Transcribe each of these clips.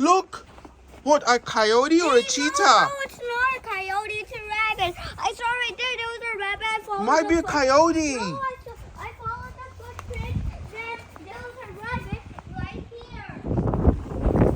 Look! What, a coyote or a cheetah? No, it's not a coyote, it's a rabbit. I saw right there was a rabbit. I followed Might be a coyote. No, I followed the footprint. There was a rabbit right here.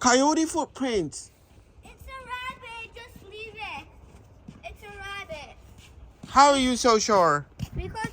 Coyote footprints. It's a rabbit, just leave it. It's a rabbit. How are you so sure? Because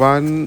1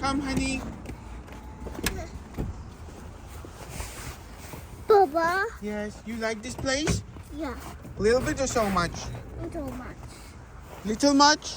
Come, honey. Papa? Yes, you like this place? Yeah, A little bit or so much? so much. Little much?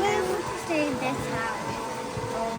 want to stay in this house.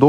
2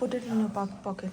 Put it in your back pocket.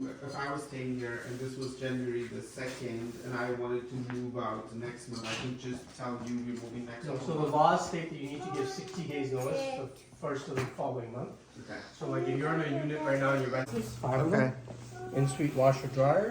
If I was staying here and this was January the 2nd and I wanted to move out next month, I can just tell you we're moving next No, month. so the laws state that you need to give 60 days notice the first of the following month. Okay. So like if you're in a unit right now and you're renting, five of Okay. them, in-suite washer dryer.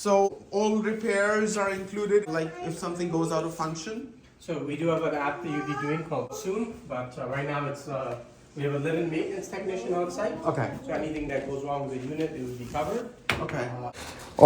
So all repairs are included, like if something goes out of function? So we do have an app that you'll be doing called Soon, but right now it's we have a live-in maintenance technician on site. Okay. So anything that goes wrong with the unit, it will be covered. Okay.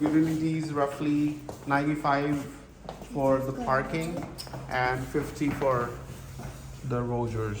Utilities roughly 95 for the parking and 50 for the Rogers.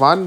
1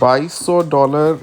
$2200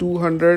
200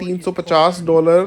$350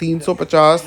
350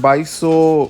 2200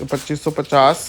2550